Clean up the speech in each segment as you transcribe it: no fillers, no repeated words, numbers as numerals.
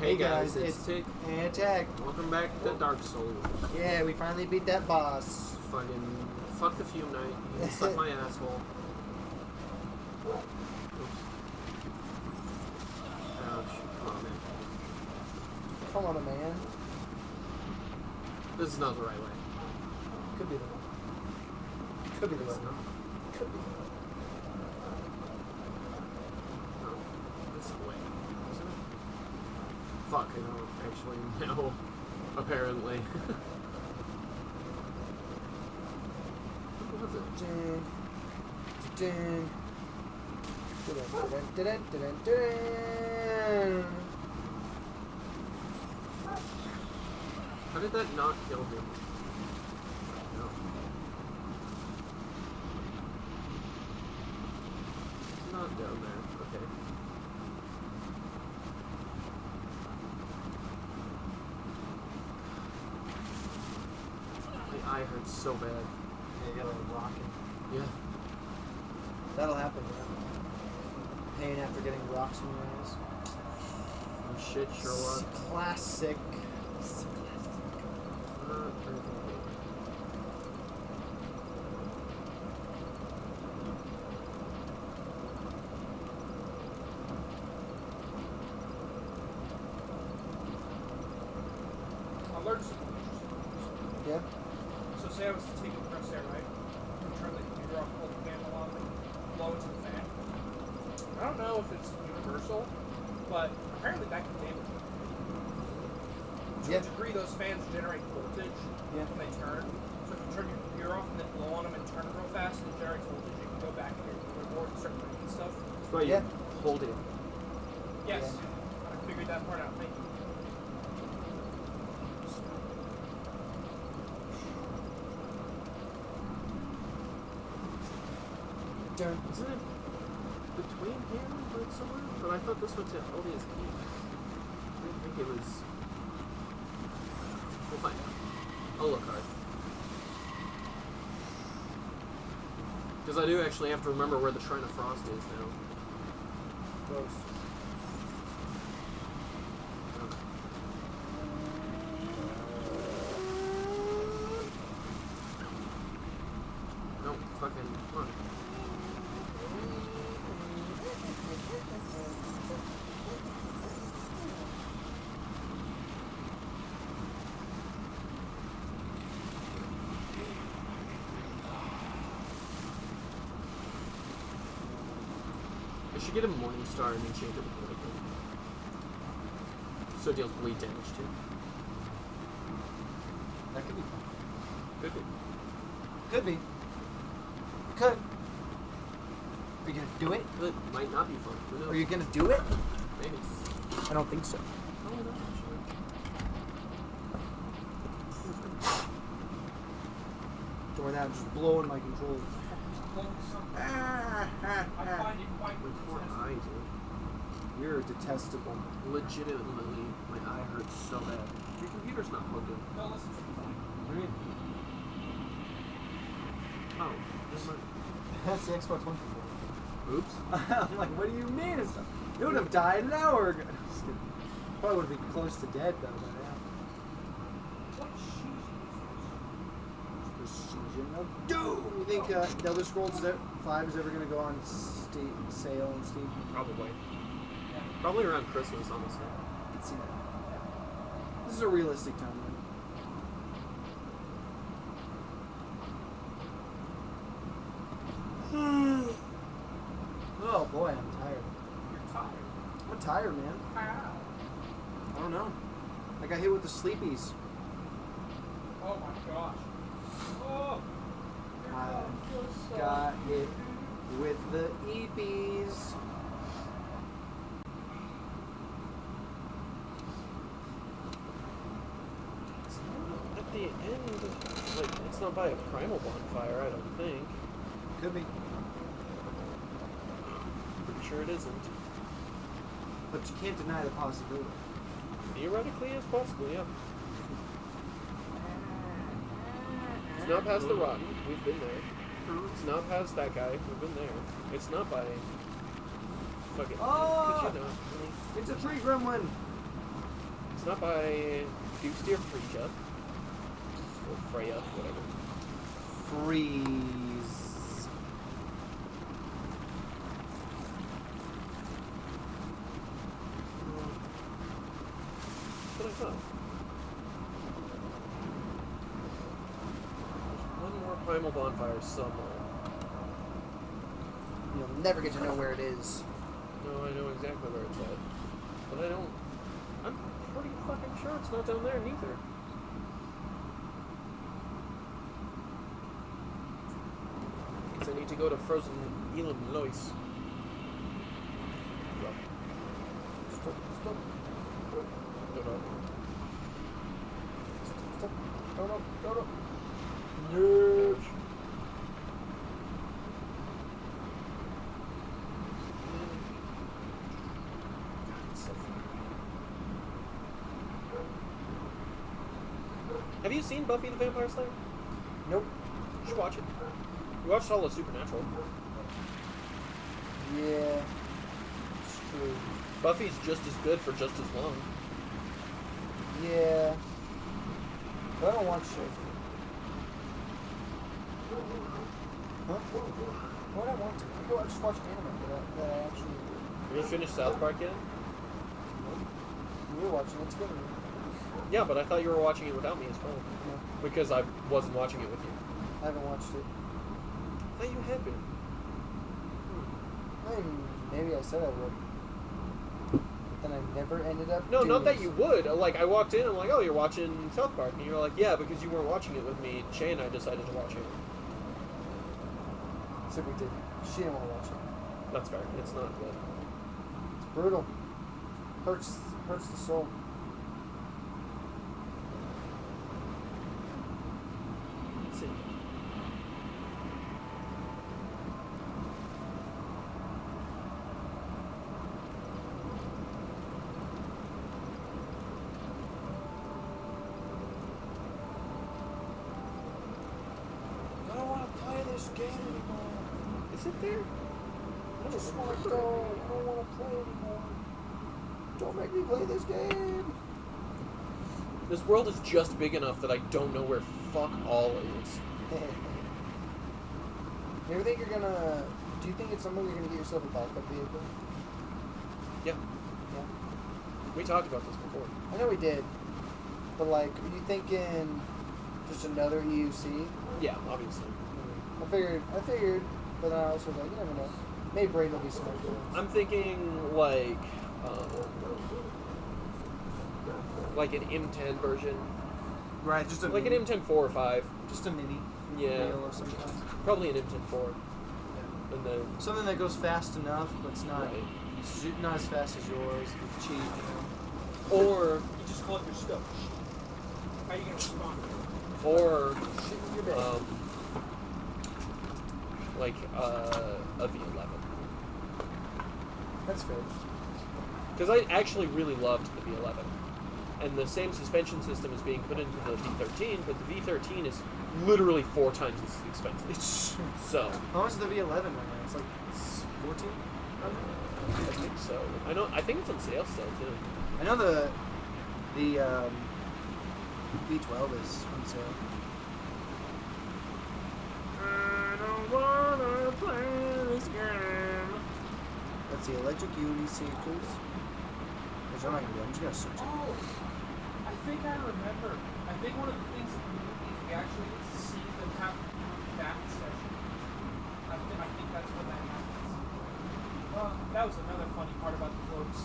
Hey guys, it's Tick. And Tech. Welcome back to Dark Souls. Yeah, we finally beat that boss. Fucking fuck the Fume Knight. You suck my asshole. Oops. Ouch. Come on, man. Come on, man. This is not the right way. Could be the one. Could be the It's one. not. Could be the one. No. This is the way. Isn't it? Fuck, I don't actually know. Apparently. What was it? Dun, dun, dun, dun, dun, dun, dun. How did that not kill him? No. It's not down there. Okay. My eye hurts so bad. Yeah, you got a rocket. Yeah. That'll happen, yeah. Pain after getting rocks in your eyes. Oh shit, Sherlock. Classic. Alerts. Yeah. So say I was to take a press there, right? And turn the computer off, pull the panel off, and blow into the fan. I don't know if it's universal, but apparently that can damage it. To Yeah. a degree, those fans generate voltage Yeah. when they turn. So if you turn your computer off and then blow on them and turn real fast and it generates voltage, you can go back to your motherboard and start breaking stuff. That's why Yeah. you hold it. Yes. Yeah. I figured that part out. Thank you. Dun. Isn't it between here like somewhere? But I thought this went to Eldia's Keep. I didn't think it was. We'll find out. I'll look hard. Because I do actually have to remember where the Shrine of Frost is now. Close. No, fucking, come on. I should get a Morning Star and enchant it before I go. So it deals bleed damage too. That could be fun. Could be. Could be. It could. Are you gonna do it? It might not be fun. Who knows? Are you gonna do it? Maybe. I don't think so. Probably not, actually. Don't worry, I'm just blowing my controller. I find it quite My poor eye, dude. You're detestable. Legitimately, my eye hurts so bad. Your computer's not plugged in. No, listen to me. What do you mean? Oh, never mind. That's the Xbox One controller. Oops. I'm like, what do you mean? It would have died an hour ago. Just kidding. Probably would be close to dead though by now. What shoes Precision of Doom. You think the Elder Scrolls 5 is ever going to go on sale on Steam? Probably. Probably around Christmas, honestly. I can see that. This is a realistic timeline. Oh boy, I'm tired. You're tired. I'm tired, man. How? I don't know. I got hit with the sleepies. Oh my gosh. Oh. I got hit with the EPs. It's not at the end. Like, it's not by a primal bonfire, I don't think. Could be. Pretty sure it isn't. But you can't deny the possibility. Theoretically, it's possible, yeah. It's not past the Rotten. We've been there. It's not past that guy. We've been there. It's not by... Fucking... Oh! Could you not? Really? It's a tree gremlin. It's not by Dukes or Freya. Or Freya, whatever. Freeze. That's what I thought. There's one more Primal Bonfire somewhere. You'll never get to know where it is. No, I know exactly where it's at. But I don't... I'm pretty fucking sure it's not down there neither. Because I need to go to Frozen Elam Lois. Stop. No. No. No. Have you seen Buffy the Vampire Slayer? Nope. You should watch it. You watched all of Supernatural. Yeah. It's true. Buffy's just as good for just as long. Yeah. But I don't watch shows. Huh? Why do I want to? I just watch anime that I actually... Have you finished South Park yet? We were watching it together. Yeah, but I thought you were watching it without me as well. No, Because I wasn't watching it with you. I haven't watched it. I thought you had been. Maybe I said I would. But then I never ended up No, doing not that it. you would. Like, I walked in, I'm like, oh, you're watching South Park. And you're like, yeah, because you weren't watching it with me. Shay and I decided to watch it. So we did. She didn't want to watch it. That's fair. It's not good. It's brutal. Hurts the soul. It's in. I don't want to play this game anymore. Is it there? I just want to go. I don't want to play anymore. Don't make me play this game. This world is just big enough that I don't know where fuck all is. You ever think you're gonna... Do you think it's something you're gonna get yourself a backup vehicle? Yeah. Yeah. We talked about this before. I know we did. But like, are you thinking just another EUC? Yeah, obviously. I figured, but then I also was like, you never know. Maybe Braden will be smart. I'm thinking like an M10 version. Right, just Like an M10 4 or 5. Just a mini. Yeah. Wheel of some kind. Probably an M10 4. Yeah. And then Something that goes fast enough, but it's not Right. not as fast as yours. It's cheap, you know. or You just call it your stuff. How are you gonna respond? or Shit with your bed. like a V11. That's fair. Because I actually really loved the V11. And the same suspension system is being put into the V13, but the V13 is literally 4 times as expensive. It's So, how much is the V11 right now? It's like 14. I think so. I think it's on sale still too. I know the V12 is on sale. I don't wanna play this game. That's the electric unicycles. Which I'm not gonna do. I'm just gonna search it. Oh, I think I remember. I think one of the things that we actually get to see them have that session. I think that's when that happens. That was another funny part about the Globes.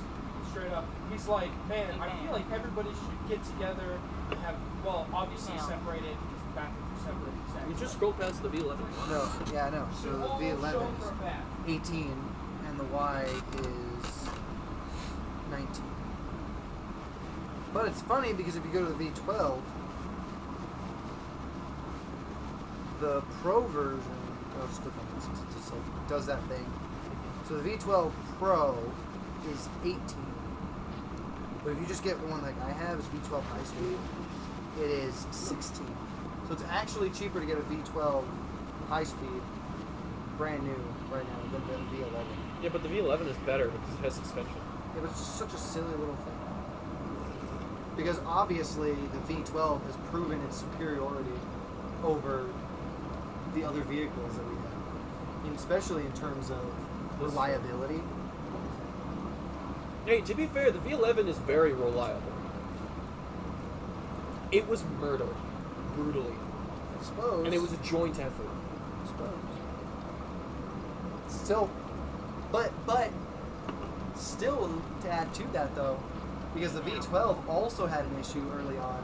Straight up, he's like, man, I feel like everybody should get together and have, well, obviously separated because the bathrooms are separated. You just scrolled past the V11. No, yeah, I know. So the All V11 shown for a bath. is 18, and the Y is 19. But it's funny because if you go to the V12, the Pro version, I'll just click on it since it just like does that thing. So the V12 Pro is 18. But if you just get the one like I have, it's V12 high speed, it is 16. So it's actually cheaper to get a V12 high speed, brand new right now, than the V11. Yeah, but the V11 is better because it has suspension. Yeah, but it's just such a silly little thing. Because obviously the V12 has proven its superiority over the other vehicles that we have, and especially in terms of reliability. Hey, to be fair, the V11 is very reliable. It was murdered, brutally, I suppose. and it was a joint effort. I suppose. Still, but still, to add to that though, because the V12 also had an issue early on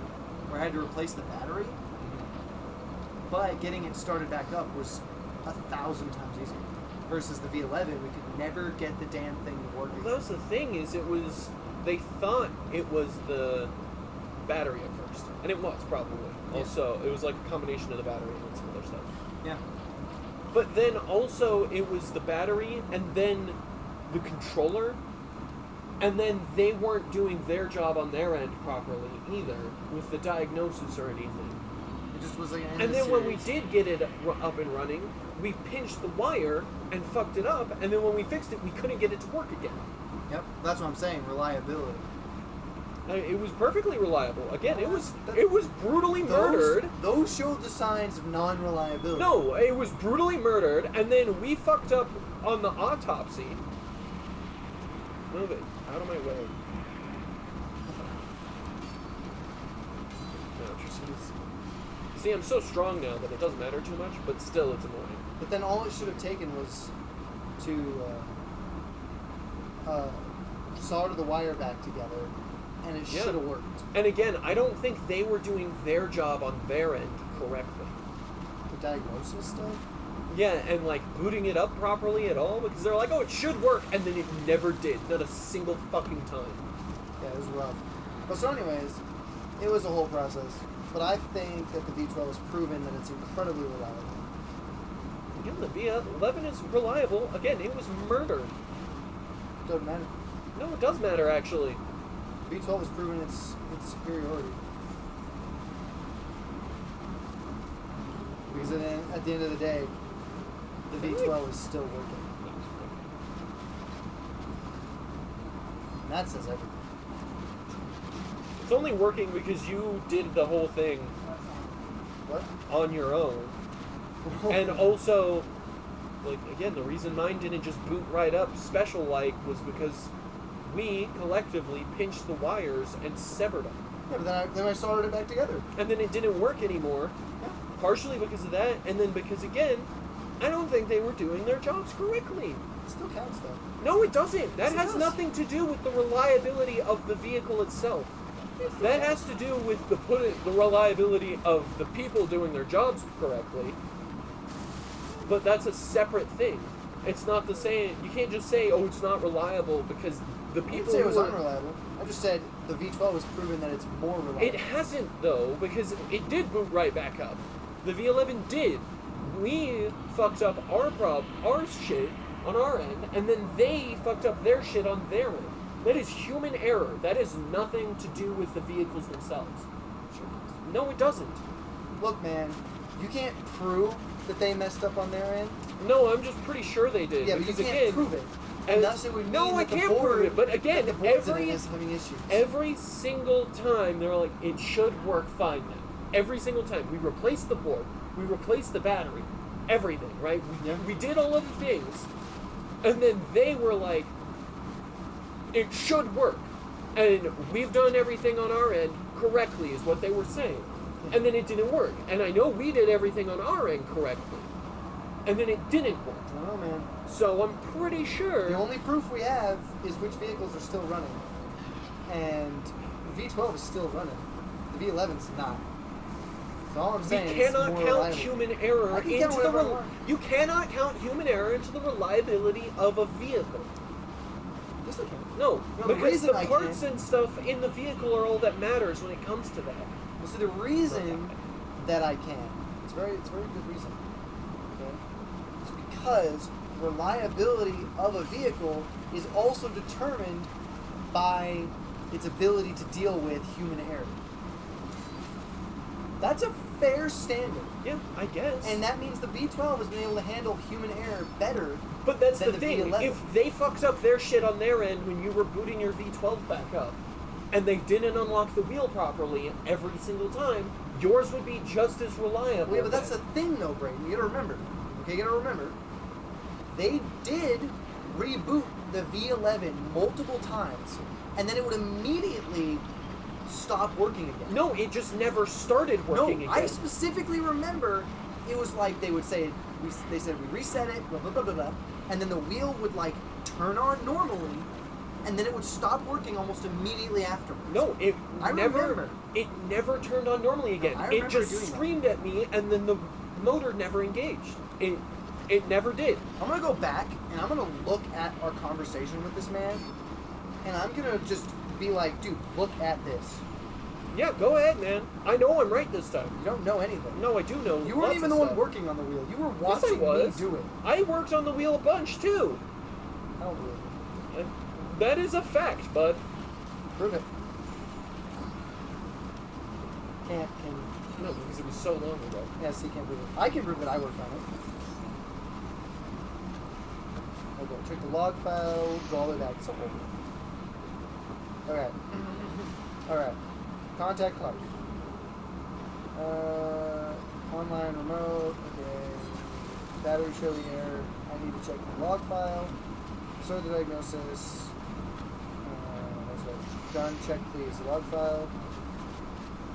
where I had to replace the battery, but getting it started back up was 1,000 times easier. Versus the V11, we could never get the damn thing to work. Well, that was the thing. They thought it was the battery at first, and it was probably. Yeah. Also, it was like a combination of the battery and some other stuff. Yeah. But then also it was the battery and then the controller, and then they weren't doing their job on their end properly either with the diagnosis or anything. It just was like an And then when we did get it up and running, we pinched the wire and fucked it up, and then when we fixed it, we couldn't get it to work again. Yep, that's what I'm saying. Reliability. It was perfectly reliable. Again, it was brutally murdered. Those showed the signs of non-reliability. No, it was brutally murdered, and then we fucked up on the autopsy. Move it out of my way. See, I'm so strong now that it doesn't matter too much, but still, it's annoying. But then all it should have taken was to solder the wire back together, and it Yeah. should have worked. And again, I don't think they were doing their job on their end correctly. The diagnosis stuff. Yeah, and like booting it up properly at all, because they're like, oh, it should work, and then it never did, not a single fucking time. Yeah, it was rough. But so, anyways, it was a whole process. But I think that the V12 has proven that it's incredibly reliable. Again, the V11 is reliable. Again, it was murdered. Doesn't matter. No, it does matter, actually. V12 has proven its superiority. Because at the end of the day, the V12 is still working. And that says everything. It's only working because you did the whole thing What? on your own. And also, like, again, the reason mine didn't just boot right up special-like was because we collectively pinched the wires and severed them. Yeah, but then I soldered it back together. And then it didn't work anymore, Yeah. partially because of that, and then because, again, I don't think they were doing their jobs correctly. It still counts, though. No, it doesn't. That Yes, it has does. nothing to do with the reliability of the vehicle itself. That has to do with the reliability of the people doing their jobs correctly. But that's a separate thing. It's not the same. You can't just say, "Oh, it's not reliable," because the I didn't people say it who was are, unreliable. I just said the V12 has proven that it's more reliable. It hasn't though, because it did boot right back up. The V11 did. We fucked up our shit on our end, and then they fucked up their shit on their end. That is human error. That has nothing to do with the vehicles themselves. Sure does. No, it doesn't. Look, man, you can't prove that they messed up on their end. No, I'm just pretty sure they did. Yeah, but you because can't again, prove it. and- And thus it would mean no, I that the can't board, prove it. But again, that the board's in every it is having issues. every single time they're like, it should work fine now. Every single time we replaced the board, we replaced the battery, everything, right? We did all of the things, and then they were like, it should work, and we've done everything on our end correctly, is what they were saying, and then it didn't work. And I know we did everything on our end correctly, and then it didn't work. I don't know, man. So I'm pretty sure. The only proof we have is which vehicles are still running. And the V12 is still running. The V11's not. So all I'm You saying is cannot more count reliable. human error I can into count the whatever I want. you cannot count human error into the reliability of a vehicle. Yes, I can. No, No, the because reason the I parts can- and stuff in the vehicle are all that matters when it comes to that. Well, so the reason that I can, it's very good reason. Okay? It's because reliability of a vehicle is also determined by its ability to deal with human error. That's a fair standard. Yeah, I guess. And that means the V12 has been able to handle human error better. but that's than the the thing. V11. If they fucked up their shit on their end when you were booting your V12 back up, and they didn't unlock the wheel properly every single time, yours would be just as reliable. Well, yeah, but that's then. the thing, though, Brayden. You gotta remember. Okay, you gotta remember. They did reboot the V11 multiple times, and then it would immediately stop working again. No, it just never started working No, again. I specifically remember it was like they would say, they said we reset it, blah, blah, blah, blah, blah, and then the wheel would like turn on normally, and then it would stop working almost immediately afterwards. No, it I never. remember. It never turned on normally again. I It remember just doing that. screamed at me, and then the motor never engaged. It never did. I'm gonna go back and I'm gonna look at our conversation with this man, and I'm gonna just be like, dude, look at this. Yeah, go ahead, man. I know I'm right this time. You don't know anything. No, I do know. You weren't lots even of the one stuff. working on the wheel. You were Yes, I watching me was. do it. I worked on the wheel a bunch too. I don't believe it. That is a fact, bud. Prove it. Can't. No, because it was so long ago. Yes, he can't prove it. I can prove that I worked on it. Okay, check the log file, go all the way back. It's so old. Alright. Alright. Contact Clark. Online remote. Okay. Battery showing error. I need to check the log file. So the diagnosis. That's right. Done. Check please. The log file.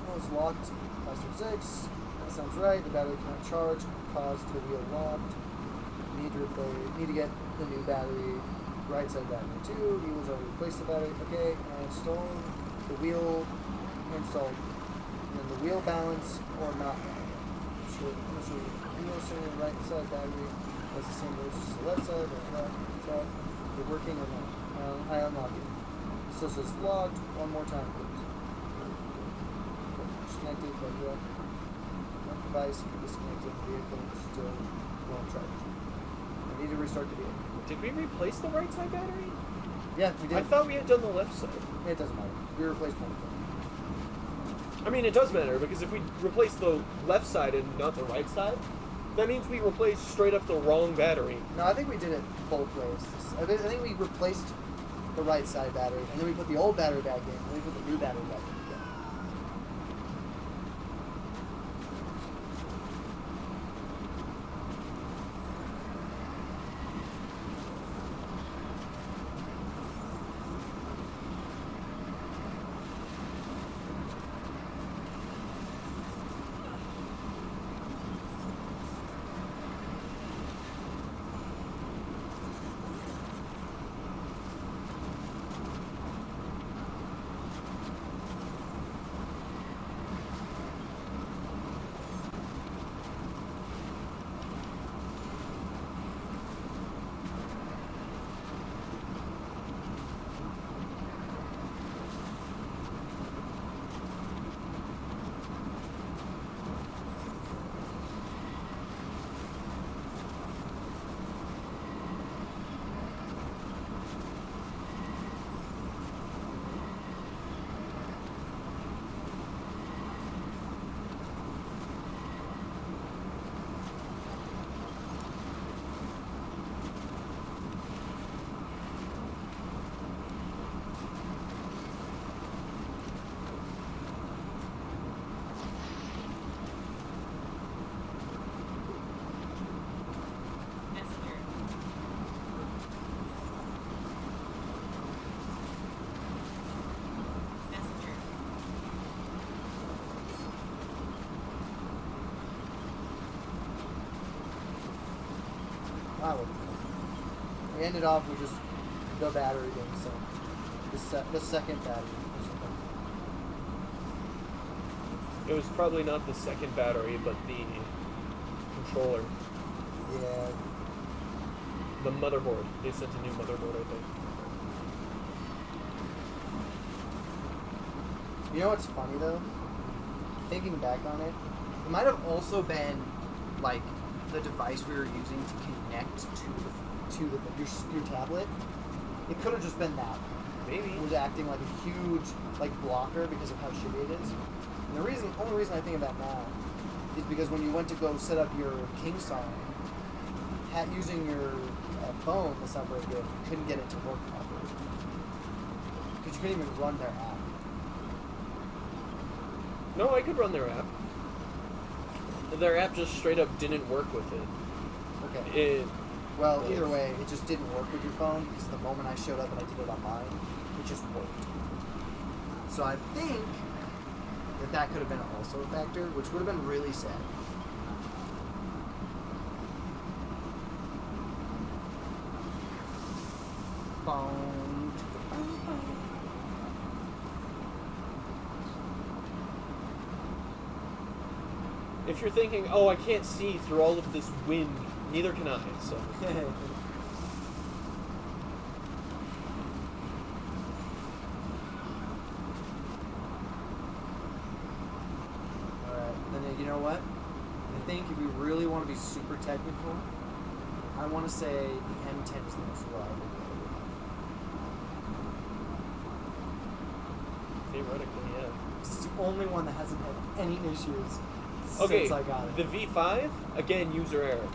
Oh, it's locked. Password 6. That sounds right. The battery cannot charge. Caused the wheel locked. Need to replace. Need to get the new battery. Right side battery 2. He was already replaced the battery. Okay. And install the wheel. Installed. And then the wheel balance or not. Sure. I'm not sure. Wheel center right side battery. That's the same as the left side. Left side. Is it working or not? I unlock it. It still says locked. One more time, please. Disconnected, but one device can disconnected. Vehicle still won't charge. I need to restart the vehicle. Did we replace the right side battery? Yeah, we did. I thought we had done the left side. It doesn't matter. We replaced one. I mean, it does matter, because if we replace the left side and not the right side, that means we replaced straight up the wrong battery. No, I think we did it both ways. I think we replaced the right side battery, and then we put the old battery back in, and then we put the new battery back in again. Messenger. Messenger. Wow. We ended off with just the battery being sent. The second battery or something. It was probably not the second battery, but the controller. Yeah. The motherboard. They sent a new motherboard, I think. You know what's funny though? Thinking back on it, it might have also been like the device we were using to connect to your tablet. It could have just been that. Maybe. It was acting like a huge like blocker because of how shitty it is. And the only reason I think of that now is because when you went to go set up your Kingstar, using your phone, the software good, you couldn't get it to work properly because you couldn't even run their app. No, I could run their app. Their app just straight up didn't work with it. Okay. It Well, either way, it just didn't work with your phone because the moment I showed up and I did it on mine, it just worked. So I think that could have been also a factor, which would have been really sad. Boom. if you're thinking, oh, I can't see through all of this wind, neither can I. So Alright, then you know what? I think if we really want to be super technical, I want to say the M10 is the most reliable. theoretically, yeah. It's the only one that hasn't had any issues Okay, since I got it. the V5, again, user error,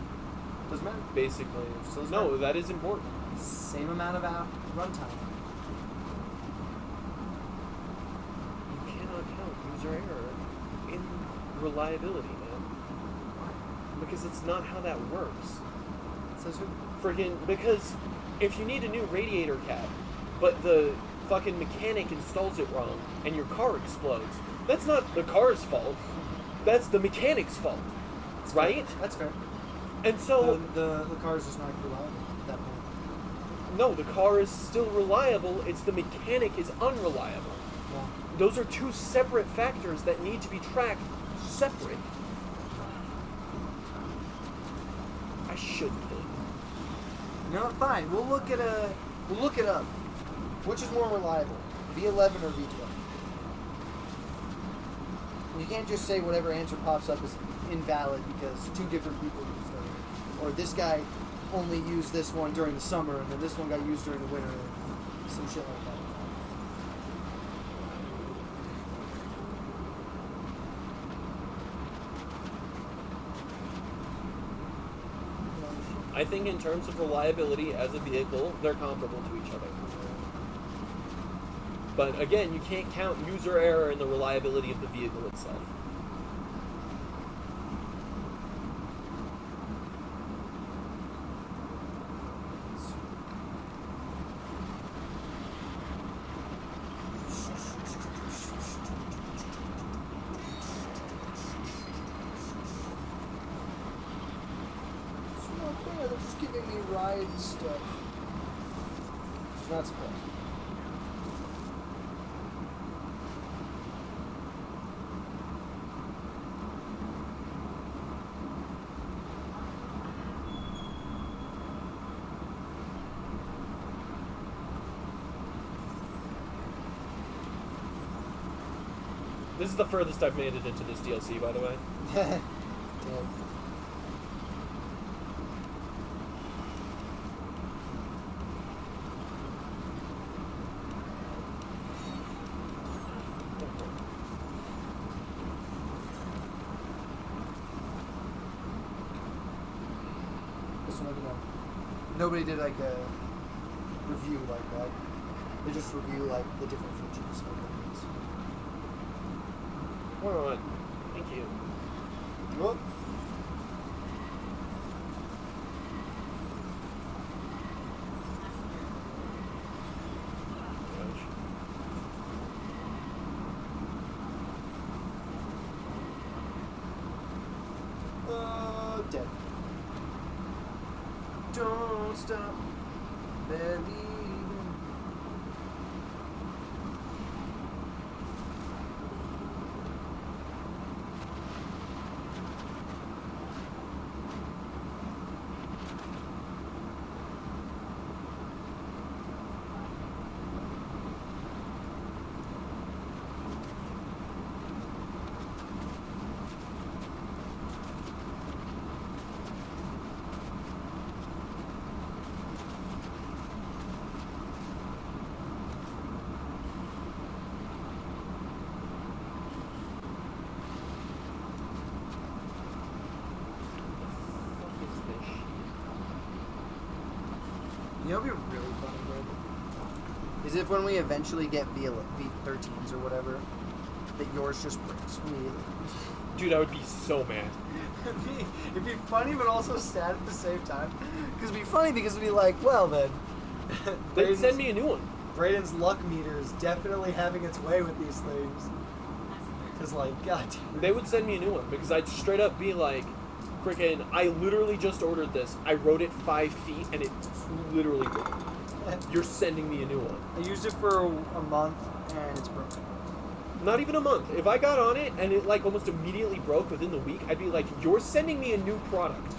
Doesn't matter. basically. Still doesn't No, matter. that is important. Same amount of runtime. You cannot count user error in reliability, man. Because it's not how that works. Says who? Because if you need a new radiator cap, but the fucking mechanic installs it wrong and your car explodes, that's not the car's fault. That's the mechanic's fault, right? That's fair. And so The car is just not reliable at that point. no, the car is still reliable. It's the mechanic is unreliable. Well, Those are two separate factors that need to be tracked separate. I should kill you. no, fine. We'll look it up. Which is more reliable, V11 or V12? You can't just say whatever answer pops up is invalid because two different people used it. Or this guy only used this one during the summer and then this one got used during the winter. Or some shit like that. I think in terms of reliability as a vehicle, they're comparable to each other. But again, you can't count user error in the reliability of the vehicle itself. It's not fair. They're just giving me ride stuff. It's not surprising. This is the furthest I've made it into this DLC, by the way. Damn. This one, I don't know. Nobody did like a review like that. They just review like the different features of these. Alright. Thank you. Whoop. Dead. Don't stop believing. What is this shit? You know what'd be really funny, bro? Is if when we eventually get V13s or whatever, that yours just breaks immediately. Dude, I would be so mad. It'd be funny, but also sad at the same time. Because it'd be funny because it'd be like, well then, They'd send me a new one. Brayden's luck meter is definitely having its way with these things. Because, like, god damn. They would send me a new one because I'd straight up be like, freaking, I literally just ordered this. I wrote it 5 feet and it's literally broke. You're sending me a new one. I used it for a month and it's broken. Not even a month. If I got on it and it like almost immediately broke within the week, I'd be like, you're sending me a new product.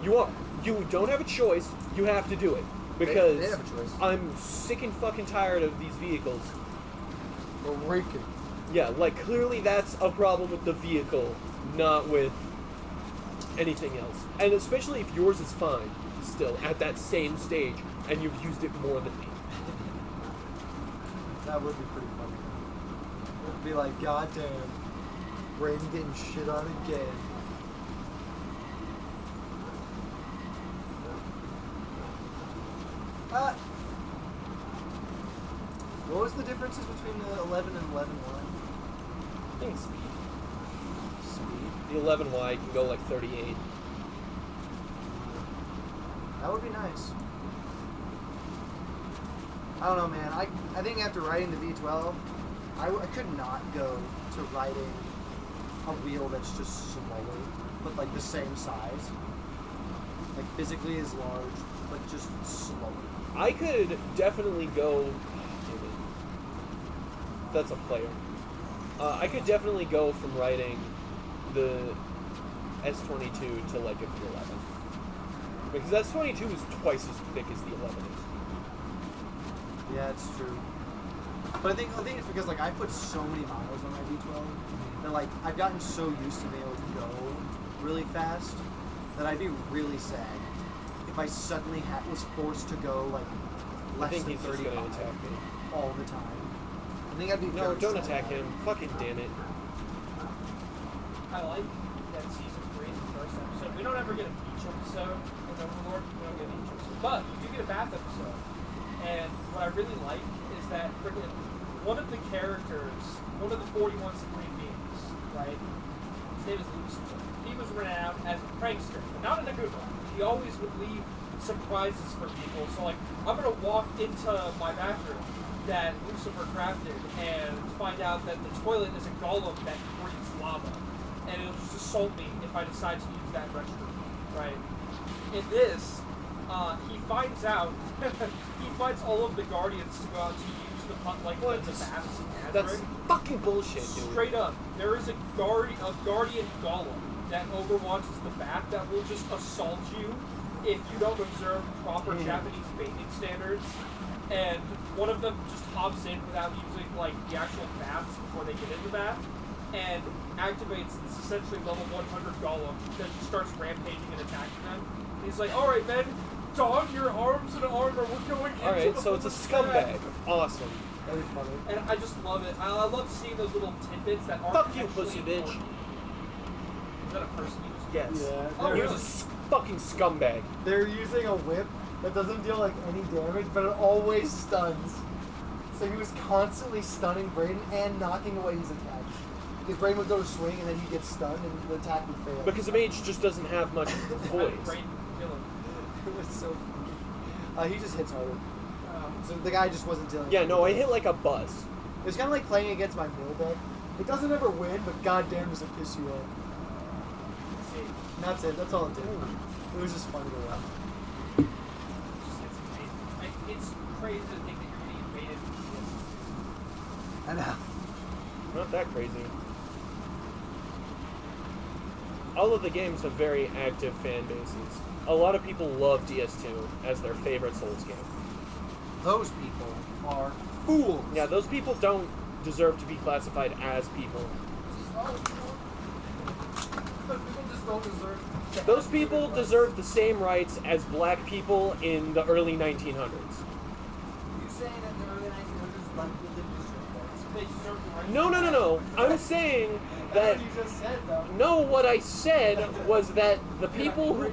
You are. You don't have a choice. You have to do it. Because They have a choice. I'm sick and fucking tired of these vehicles. We're raking. Yeah, like clearly that's a problem with the vehicle, not with anything else. And especially if yours is fine still at that same stage and you've used it more than me. That would be pretty funny. It'd be like, god damn, Brayden getting shit on again. What was the differences between the 11 and 11 line? I think speed. Speed. The 11Y can go like 38. That would be nice. I don't know, man. I think after riding the V12, I could not go to riding a wheel that's just smaller, but like the same size. Like physically as large, but just slower. I could definitely go. That's a player. I could definitely go from riding the S22 to like a V11. Because S22 is twice as thick as the 11 is. Yeah, it's true. But I think it's because like I put so many miles on my V12 that like I've gotten so used to being able to go really fast that I'd be really sad if I suddenly was forced to go like I less think than he's just 35 gonna attack me. all the time. I think I'd be No, very don't sad. attack him. Fucking damn it. I like that season 3 is the first episode. We don't ever get a beach episode in Overlord. We don't get a beach episode. But we do get a bath episode. And what I really like is that freaking one of the characters, one of the 41 Supreme Beings, right? His name is Lucifer. He was renowned as a prankster, but not in a good way. He always would leave surprises for people. So like, I'm gonna walk into my bathroom that Lucifer crafted and find out that the toilet is a golem that breathes lava, and it'll just assault me if I decide to use that restroom, right? In this, he finds out, he finds all of the guardians to go out to use the baths in That's Nazareth. fucking bullshit, dude. Straight up, there is a guardian golem that overwatches the bath that will just assault you if you don't observe proper Japanese bathing standards. And one of them just hops in without using like the actual baths before they get in the bath, and activates this essentially level 100 golem that just starts rampaging and attacking them. And he's like, "All right, men, don your arms and armor. We're going into Alright, the so it's a scumbag. Awesome. That'd be funny. And I just love it. I love seeing those little tidbits that aren't Fuck you, actually pussy bitch. important. Is that a person you just Yes. Yeah, Oh, He really? was a fucking scumbag. They're using a whip that doesn't deal like any damage, but it always stuns. So he was constantly stunning Brayden and knocking away his attacks. Because Brayden would go to swing and then he'd get stunned and the attack would fail. Because a mage just doesn't have much poise. Brain kill him. It was so funny. He just hits harder. So the guy just wasn't dealing Yeah, with no, I it. hit like a buzz. It was kind of like playing against my mill deck. It doesn't ever win, but goddamn does it piss you off. See, And that's it. That's all it did. It was just fun to watch. it's amazing. It's crazy to think that you're getting invaded from this. I know. Not that crazy. All of the games have very active fan bases. A lot of people love DS2 as their favorite Souls game. Those people are fools. Yeah, those people don't deserve to be classified as people. Those people just don't deserve. Those people deserve the same rights as black people in the early 1900s. You saying that the early 1900s black people didn't deserve that? They deserve the right No. I'm saying that. That's what you just said, though. No, what I said was that the people who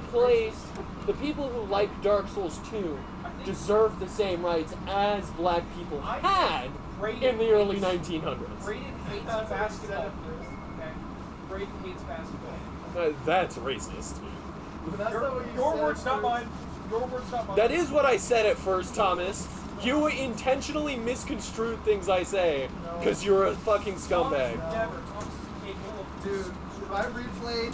like Dark Souls 2 deserve the same rights as black people had Braden in the early hates- 1900s. Braden hates That's what he said basketball. at first. Okay. Braden hates basketball. That's racist. But that's not what you Your said words, at not first. mine. Your words, not mine. That is what I said at first, Thomas. You intentionally misconstrued things I say because you're a fucking scumbag. Thomas never. Thomas is capable of Dude, if I replayed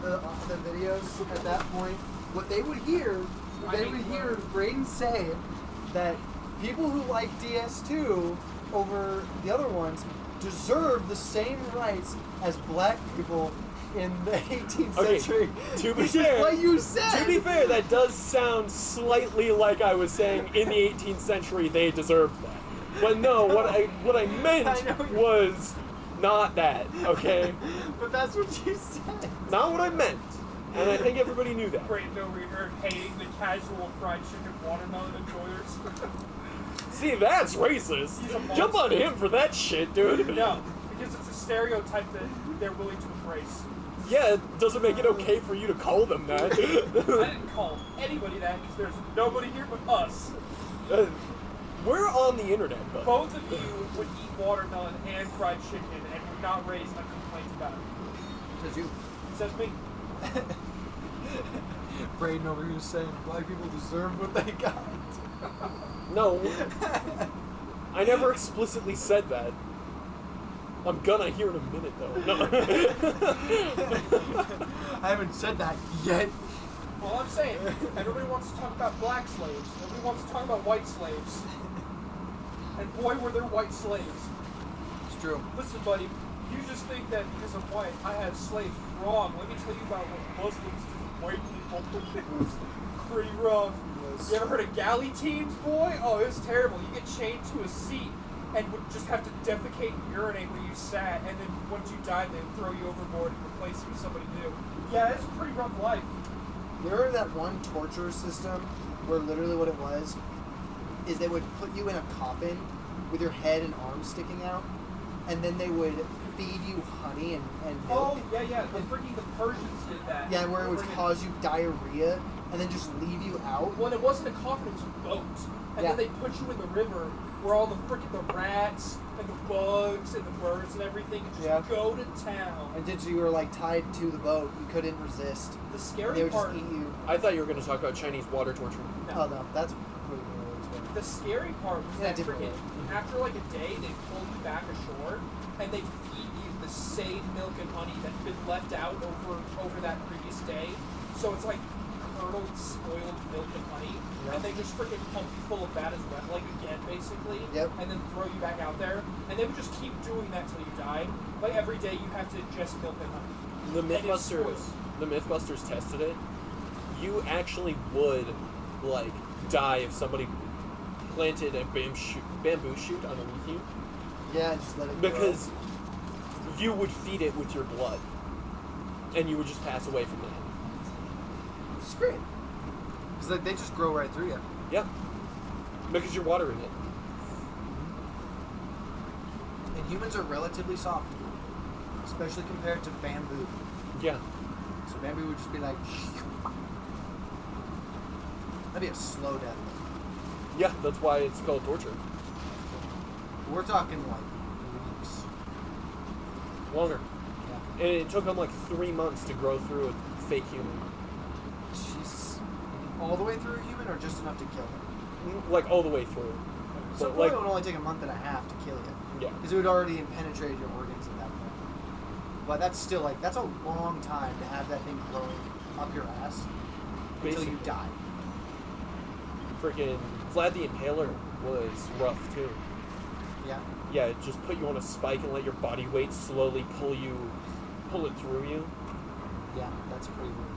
the videos at that point, what they would hear, Braden say that people who like DS2 over the other ones deserve the same rights as black people in the 18th Okay, century. to be Which fair- is what you said. To be fair, that does sound slightly like I was saying in the 18th century they deserved that. But no, what I meant I know you- was not that, okay? But that's what you said. Not what I meant. And I think everybody knew that. Braden over here hating the casual fried chicken watermelon enjoyers. See, that's racist. He's a monster. Jump on him for that shit, dude. No, because it's a stereotype that they're willing to embrace. Yeah, it doesn't make it okay for you to call them that. I didn't call anybody that because there's nobody here but us. We're on the internet, but Both of you would eat watermelon and fried chicken and would not raise a complaint about it. Says you. Says me. Braden over here saying black people deserve what they got. no, I never explicitly said that. I'm gonna hear in a minute, though. No. I haven't said that yet. Well, I'm saying, everybody wants to talk about black slaves. Nobody wants to talk about white slaves. And boy, were there white slaves. It's true. Listen, buddy, you just think that because I'm white, I have slaves. Wrong. Let me tell you about what Muslims do to white people. It was pretty rough. Yes. You ever heard of galley teams, boy? Oh, it was terrible. You get chained to a seat and would just have to defecate and urinate where you sat, and then once you died, they'd throw you overboard and replace you with somebody new. Yeah, it's a pretty rough life. You remember that one torture system where literally what it was is they would put you in a coffin with your head and arms sticking out, and then they would feed you honey and milk. Oh, yeah. The freaking the Persians did that. Yeah, where it would Friggin- cause you diarrhea and then just leave you out. Well, it wasn't a coffin, it was a boat. And Yeah. then they put you in the river where all the freaking the rats and the bugs and the birds and everything could just Yeah. go to town. And since you were like tied to the boat, you couldn't resist. The They scary would just part, eat you. I thought you were gonna talk about Chinese water torture. Oh no, that's pretty weird as well. the scary part was Yeah, that different freaking after like a day, they pull you back ashore and they feed you the same milk and honey that's been left out over that previous day. So it's like curdled, spoiled milk and honey, Yeah. and they just freaking pump you full of that as well, like again, basically. Yep. And then throw you back out there, and they would just keep doing that till you died. Like every day, you have to ingest milk and honey. The And it's MythBusters, spoiled. the MythBusters tested it. You actually would like die if somebody planted a bamboo shoot underneath you, Yeah, just let it grow. because you would feed it with your blood, and you would just pass away from that. it's great. Because like, they just grow right through you. Yep. Because you're watering it. And humans are relatively soft, especially compared to bamboo. Yeah. So bamboo would just be like, that'd be a slow death. Yeah, that's why it's called torture. We're talking like weeks. Longer. Yeah. And it took them like 3 months to grow through a fake human. Jesus. All the way through a human, or just enough to kill him? Like all the way through. So But, probably like, it would only take a month and a half to kill you. yeah. Because it would already penetrated your organs at that point. But that's still like, that's a long time to have that thing growing up your ass until you Basically. die. Freaking Vlad the Impaler was rough too. Yeah. Yeah, it just put you on a spike and let your body weight slowly pull it through you. Yeah, that's pretty weird.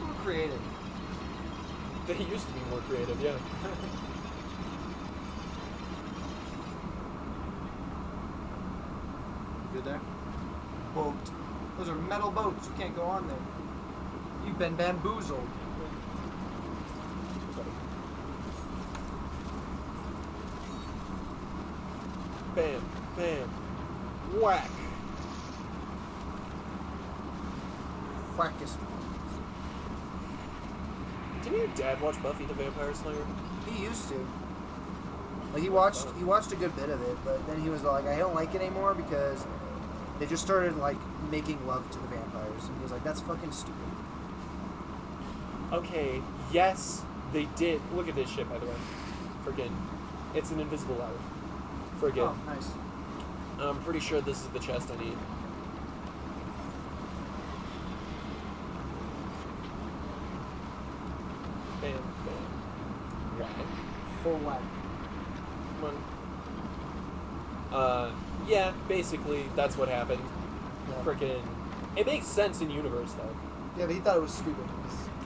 More creative. They used to be more creative, yeah. Good there? Boat. Those are metal boats. You can't go on there. You've been bamboozled. Bam, bam, whack. Quackest. Didn't your dad watch Buffy the Vampire Slayer? He used to. Like he watched a good bit of it, but then he was like, I don't like it anymore because they just started like making love to the vampires, and he was like, that's fucking stupid. Okay, yes, they did. Look at this shit, by the way. Friggin'. It's an invisible ladder. Friggin'. Oh, nice. I'm pretty sure this is the chest I need. Bam, bam. Whack. Full whack. One. Yeah, basically, that's what happened. Yeah. Frickin'. It makes sense in universe, though. Yeah, but he thought it was stupid.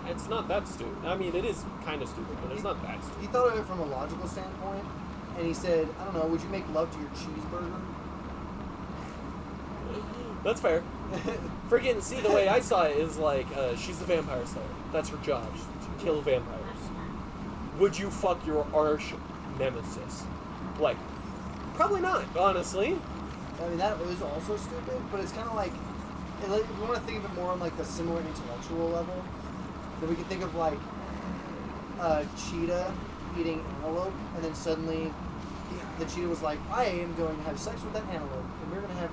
It's not that stupid. I mean, it is kind of stupid, but it's not that He stupid. thought of it from a logical standpoint, and he said, I don't know, would you make love to your cheeseburger? That's fair. Friggin', see, the way I saw it is like, she's the vampire slayer. That's her job. She kill vampires. Would you fuck your arch nemesis? Like, probably not, honestly. I mean, that is also stupid, but it's kind of like, if you want to think of it more on like the similar intellectual level, then we can think of like a cheetah eating antelope, and then suddenly the cheetah was like, I am going to have sex with that antelope, and we're going to have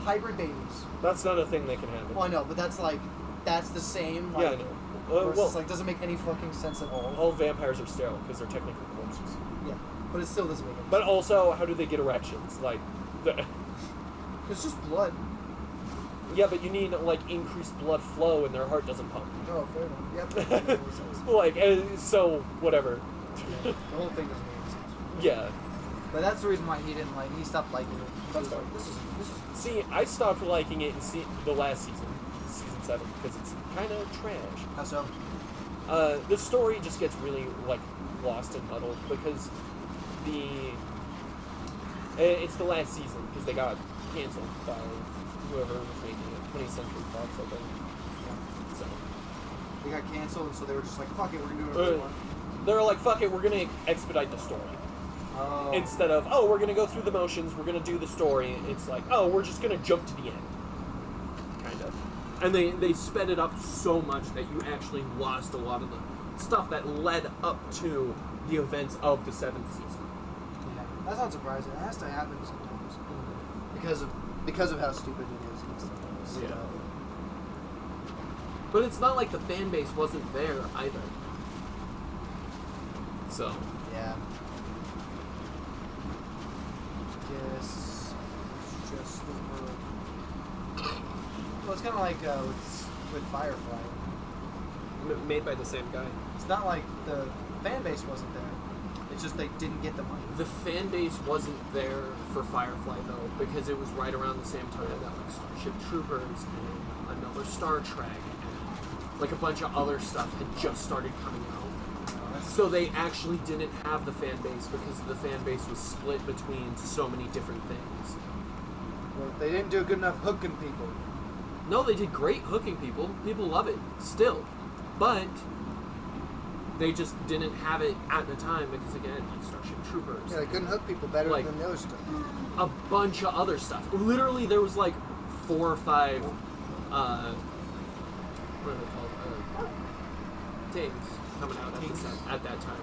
hybrid babies. That's not a thing that can happen. Well, I know, but that's like, that's the same. Like, Yeah, I know. where it's Well, just, like, doesn't make any fucking sense at all. all vampires are sterile because they're technically corpses. Yeah, but it still doesn't make any sense. But also, how do they get erections? Like, It's just blood. yeah, but you need like increased blood flow, and their heart doesn't pump. Oh, fair enough. Yep, that doesn't make any sense. Like, so whatever. The whole thing doesn't make any sense. Yeah. But that's the reason why he didn't like. He stopped liking it. He was That's like, this is. See, I stopped liking it in the last season, season 7, because it's kind of trash. How so? The story just gets really like lost and muddled because it's the last season because they got canceled by whoever was making it, 20th Century Fox, I think. So They got canceled, so they were just like, fuck it, we're gonna do whatever we want. they're like, fuck it, we're gonna expedite the story. Oh. Instead of, oh, we're gonna go through the motions, we're gonna do the story, it's like, oh, we're just gonna jump to the end. Kind of. And they sped it up so much that you actually lost a lot of the stuff that led up to the events of the 7th season. Yeah, that's not surprising. It has to happen sometimes because of how stupid it is. And stuff. Yeah. But it's not like the fan base wasn't there either. So. Yeah. Guess it's just the world. Well, it's kind of like with Firefly. Made by the same guy. It's not like the fan base wasn't there. It's just they didn't get the money. The fan base wasn't there for Firefly though, because it was right around the same time that like Starship Troopers and another Star Trek and like a bunch of other stuff had just started coming out. So they actually didn't have the fan base because the fan base was split between so many different things. Well, they didn't do a good enough hooking people. No, they did great hooking people. People love it still. But they just didn't have it at the time because again, like Starship Troopers. Yeah, they couldn't hook people better Like- than the other stuff. A bunch of other stuff. Literally, there was like 4 or 5, what are they called? Things coming out at that time.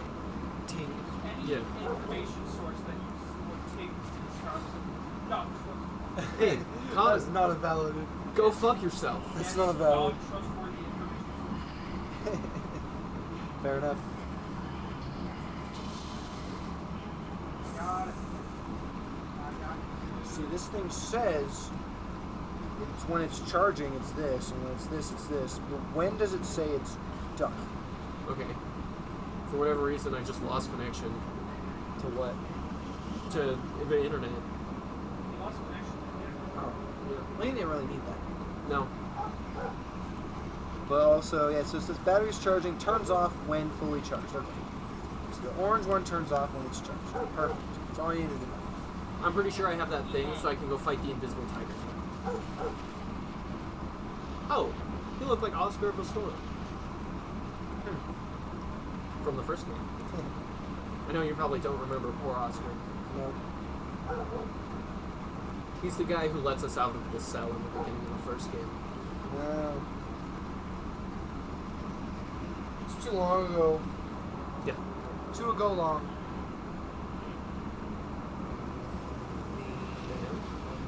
Any Yeah. information source that uses the word tapes to describe not trustworthy. Hey, That's Con, not a valid. go fuck yourself. That's not a valid. Non-trustworthy information. Fair enough. Got it. See, this thing says it's when it's charging, it's this, and when it's this, it's this. But when does it say it's stuck? Okay. For whatever reason, I just lost connection To what? to the internet. You lost connection. Oh, Yeah. well, you didn't really need that. No. But also, yeah, so it says batteries charging turns off when fully charged. Okay. So the orange one turns off when it's charged. Perfect. That's all you need to do. I'm pretty sure I have that thing so I can go fight the Invisible Tiger. Oh, he looked like Oscar Pastora. From the first game. I know you probably don't remember poor Oscar. No. He's the guy who lets us out of the cell in the beginning of the first game. No. It's too long ago. Yeah. Too ago long.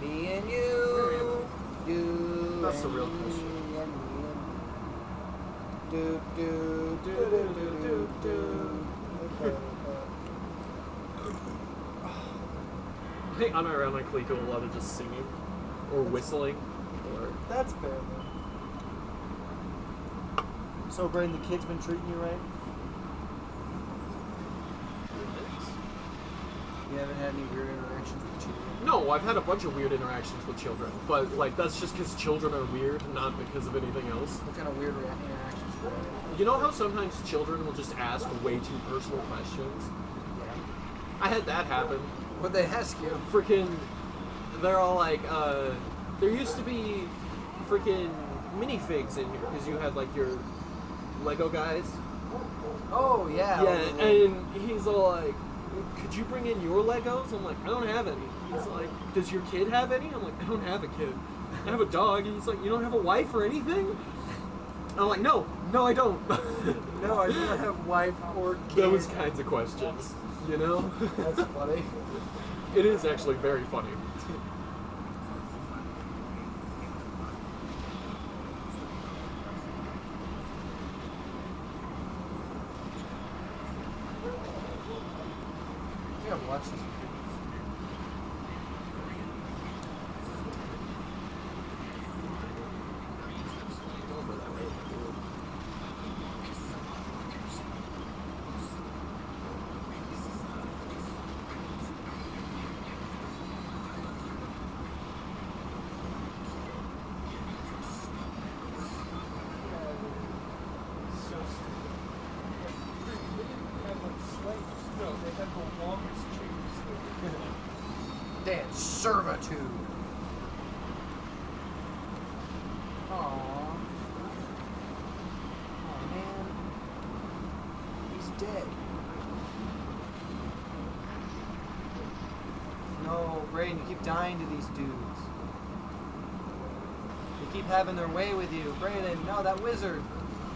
Me and you. You. That's the and real me question. and me and- Do do do do do do do. I unironically do a lot of just singing or whistling or That's fair, man. So, Braden, the kid's been treating you right? You haven't had any weird interactions with children? No, I've had a bunch of weird interactions with children, but like that's just because children are weird, not because of anything else. What kind of weird interactions were there? You know how sometimes children will just ask way too personal questions? I had that happen. What'd they ask you? Freaking, they're all like, there used to be freaking minifigs in here because you had like your Lego guys. Oh, yeah. Yeah, and he's all like, could you bring in your Legos? I'm like, I don't have any. He's like, does your kid have any? I'm like, I don't have a kid. I have a dog. He's like, you don't have a wife or anything? I'm like, no, I don't. No, I don't have wife or kid. Those kinds of questions, you know? That's funny. It is actually very funny. I think I've watched this before. So stupid. They didn't have like slaves. No, they had the longest chains. They had servitude. Aww. Oh man. He's dead. No, Braden, you keep dying to these dudes. They keep having their way with you. Braden, no, that wizard.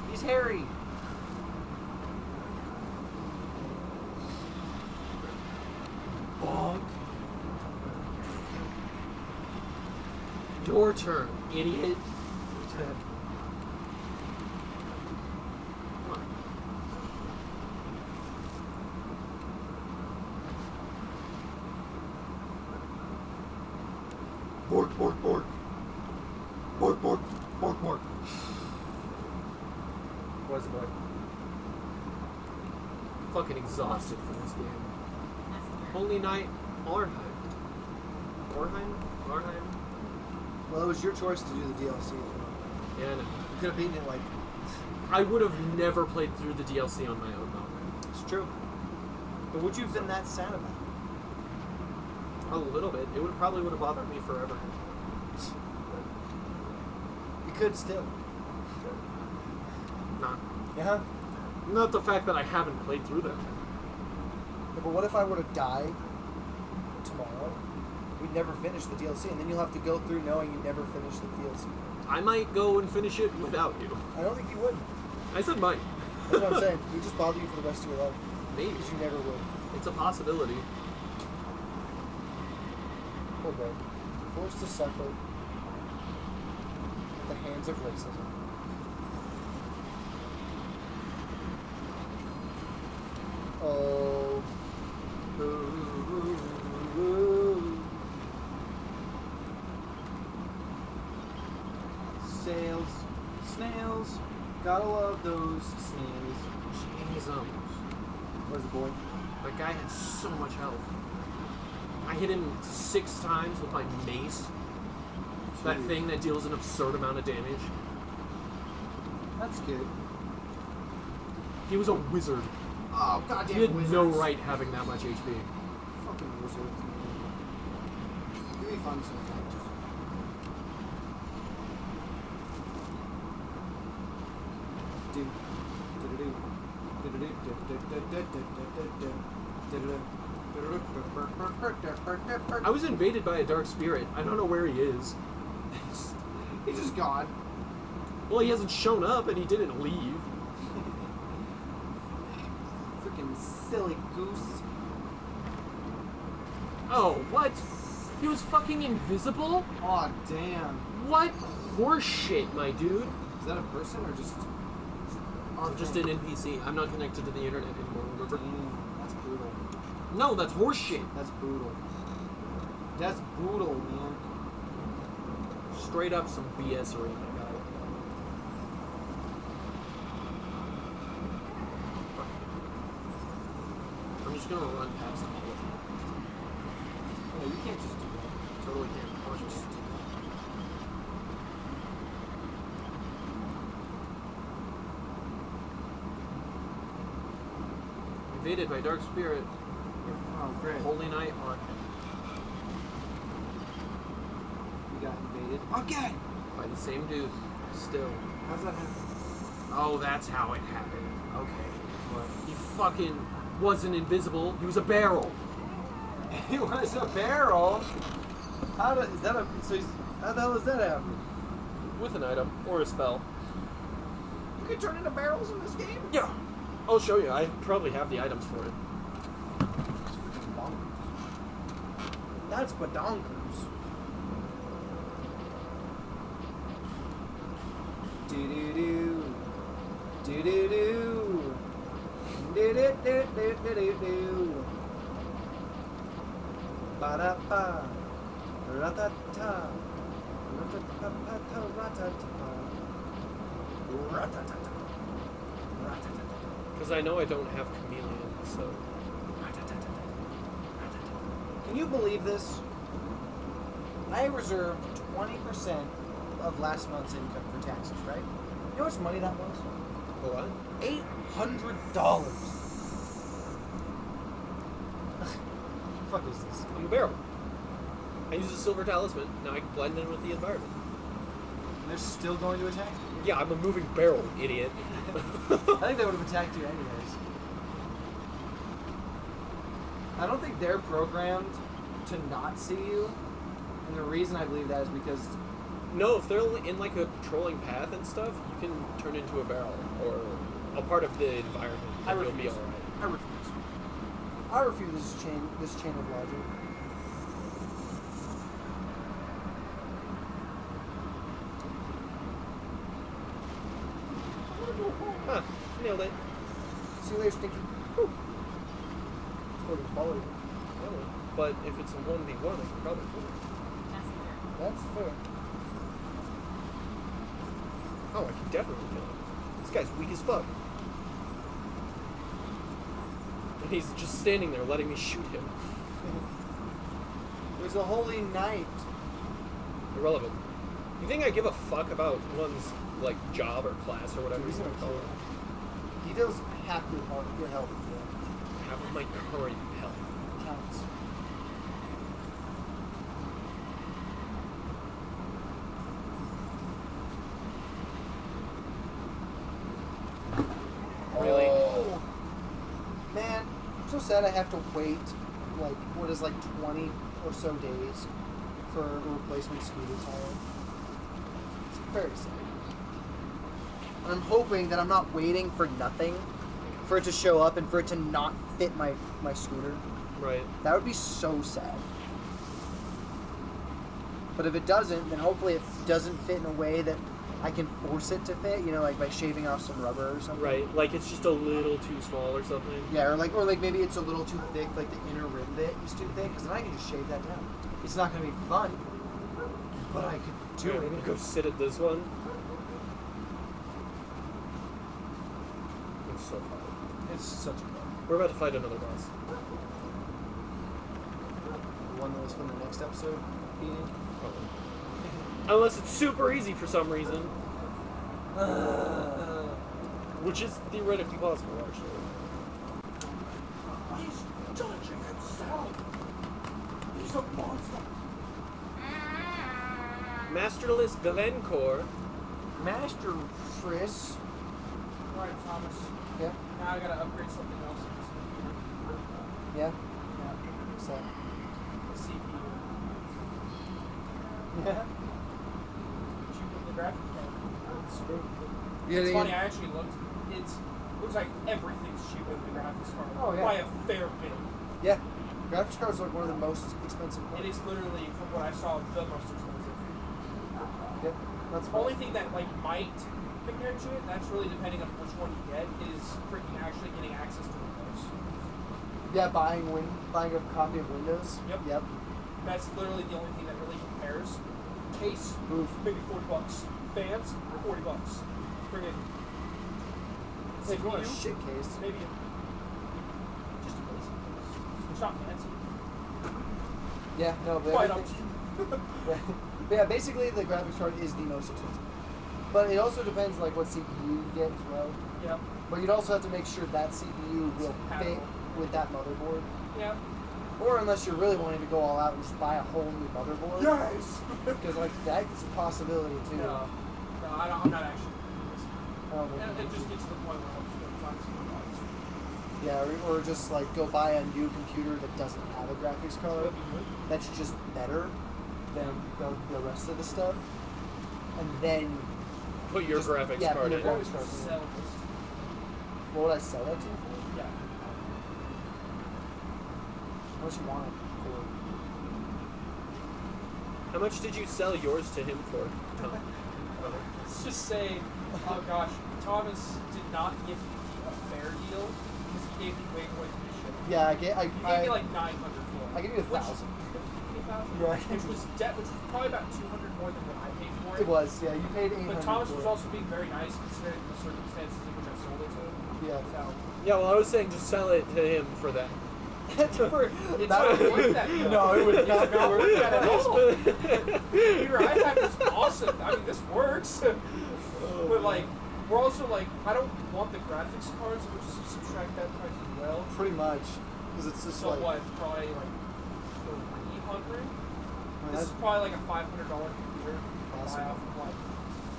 He's hairy. Bonk. Your turn, idiot. Come on. Bork, bork, bork. Bork, bork, bork, bork. Where's the boy? Fucking exhausted from this game. Holy Night, Arnheim. Arnheim? Well, it was your choice to do the DLC. Yeah, I know. You could have beaten it like. I would have never played through the DLC on my own though. It's true. But would you have been that sad about it? A little bit. It probably would have bothered me forever. You could still. Not, Yeah? not the fact that I haven't played through them. Yeah, but what if I were to die tomorrow? We'd never finish the DLC, and then you'll have to go through knowing you never finished the DLC. I might go and finish it without you. I don't think you would. I said might. That's what I'm saying. It would just bother you for the rest of your life. Maybe. Because you never would. It's a possibility. Poor boy. Forced to suffer at the hands of racism. Oh. Sails, snails, gotta love those snails. Jesus. Where's the boy? That guy had so much health. I hit him 6 times with my mace. That Jeez. thing that deals an absurd amount of damage. That's good. He was a wizard. Oh, goddamn He had wizards. no right having that much HP. Fucking wizards. Give me fun sometimes. Do. Do-do-do. Do-do-do. Do-do-do. Do-do-do. I was invaded by a dark spirit. I don't know where he is. He's just gone. Well, he hasn't shown up and he didn't leave. silly goose. Oh, what? He was fucking invisible? Aw, damn. What horseshit, my dude? Is that a person or just... I'm just an NPC. I'm not connected to the internet anymore, remember? That's brutal. No, that's horseshit. That's brutal. That's brutal, man. Straight up some BS-ery, my guy. I'm just gonna run past them all the time. Oh, you can't just do that. Totally can't. Why don't you just do that? Invaded by Dark Spirit. Oh, great. Holy Knight on We got invaded. Again! by the same dude. Still. How's that happen? Oh, that's how it happened. Okay. He fucking wasn't invisible. He was a barrel. It was a barrel? How the hell does that happen? With an item or a spell. You can turn into barrels in this game? Yeah. I'll show you. I probably have the items for it. That's badonkers. Do-do-do. Do-do-do. Do-do-do-do-do-do. Ba-da-ba. Ra-ta-ta. Ra-ta-ta-ta-ta. Ra-ta-ta. Ra-ta-ta-ta. Ra-ta-ta-ta. Because I know I don't have chameleon, so. Can you believe this? I reserved 20% of last month's income for taxes, right? You know how much money that was? What? $800. Fuck is this? I'm a barrel. I use a silver talisman. Now I can blend in with the environment. They're still going to attack you? Yeah, I'm a moving barrel, idiot. I think they would have attacked you anyways. I don't think they're programmed to not see you. And the reason I believe that is because... No, if they're in like a patrolling path and stuff, you can turn into a barrel or a part of the environment, I and you'll be refuse. alright. I refuse. I refuse this chain of logic. Huh, nailed it. See you later, Stinky. Whew. Sort of follow you. Oh, but if it's a 1v1, I can probably kill it. That's fair. Oh, I can definitely kill him. This guy's weak as fuck. And he's just standing there letting me shoot him. There's a holy knight. Irrelevant. You think I give a fuck about one's, like, job or class or whatever He's you gonna want to call kill it? He does half your health. Half of my current health. Counts. Really? Oh. Man, I'm so sad I have to wait, like, what is like 20 or so days for a replacement scooter tire. It's very sad. And I'm hoping that I'm not waiting for nothing for it to show up and for it to not fit my scooter. Right. That would be so sad. But if it doesn't, then hopefully it doesn't fit in a way that I can force it to fit, you know, like by shaving off some rubber or something. Right. Like it's just a little too small or something. Yeah, or like maybe it's a little too thick, like the inner rim bit is too thick, because then I can just shave that down. It's not going to be fun, but I could do I'm it. gonna go sit at this one. It's so fun. It's such a fun. We're about to fight another boss. The one that was from the next episode, beating. Probably. Unless it's super easy for some reason. Which is theoretically possible, actually. He's judging himself. He's a monster. Masterless Glencore. Master Friss. Alright, Thomas. Yeah, Now I gotta upgrade something else in this computer. yeah. Yeah. What's that? The CPU. Yeah. Cheaper than the graphic card. It's true. It's funny, I actually looked. It's looks like everything's cheaper than the graphics card Oh, yeah. by a fair bit. Yeah, graphics cards are like one of the most expensive It parts. is literally, from what I saw, the most expensive. Yep, that's The only thing that like might compare to it, that's really depending on which one you get, is freaking actually getting access to Windows. Yeah, buying a copy of Windows. Yep. Yep. That's literally the only thing that really compares. Case, Oof. maybe $40. Fans, $40. Friggin' Hey, if you want a CPU, shit case. maybe just a basic case. It's not fancy. Yeah, no, but Quite up everything- to you. But yeah, basically the graphics card is the most expensive. But it also depends like what CPU you get as well. Yep. But you'd also have to make sure that CPU will fit Compatible. with that motherboard. Yep. Or unless you're really wanting to go all out and just buy a whole new motherboard. Yes! Because like that's a possibility too. No, I'm not actually. Oh, but- And it just gets to the point where I'm just talking to my dogs. Yeah, or just like go buy a new computer that doesn't have a graphics card. That's just better than the rest of the stuff. And then Put your Just- graphics yeah, card put in. your What would graphics you card. sell this? what would I sell that to you for? Yeah. How much you want it for? How much did you sell yours to him for? Tom? Let's just say, oh gosh, Thomas did not give me a fair deal because he gave me way more than he should. Yeah, He gave me like 900 for it. I give you Which- 1,000. Yeah. Yeah. Which was probably about 200 more than what I paid for it. It was, yeah. You paid 800. But Thomas for was it. also being very nice considering the circumstances in which I sold it to him. Yeah. So, Yeah, well, I was saying just sell it to him for that. it's That not would- worth that. Though. No, it would not It's not be worth that at all. worth Computer I have is awesome. I mean, this works. But like, we're also like, I don't want the graphics cards, so we'll just subtract that price as well. Pretty much. Because it's just So like. what? Probably like 300. I mean, This is that's, probably like a $500 computer. Awesome. Buy off of like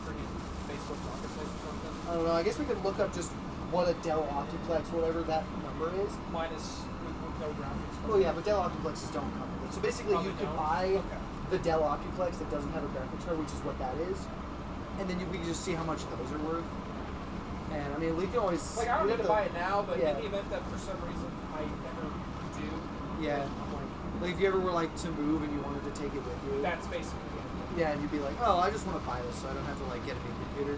freaking Facebook Marketplace or something. I don't know. I guess we could look up just what a Dell Optiplex, whatever that number is. Minus with no graphics. Well, yeah, but Dell Optiplexes don't come with it. So basically, Oh, you they could don't? buy Okay. the Dell Optiplex that doesn't have a graphics card, which is what that is, and then we can just see how much those are worth. And I mean, we can always. Like, I don't we need have to buy it now, but yeah. in the event that for some reason I never do, Yeah. I'm Like if you ever were like to move and you wanted to take it with you. that's basically it. Yeah, and you'd be like, oh, I just want to buy this, so I don't have to like get a new computer.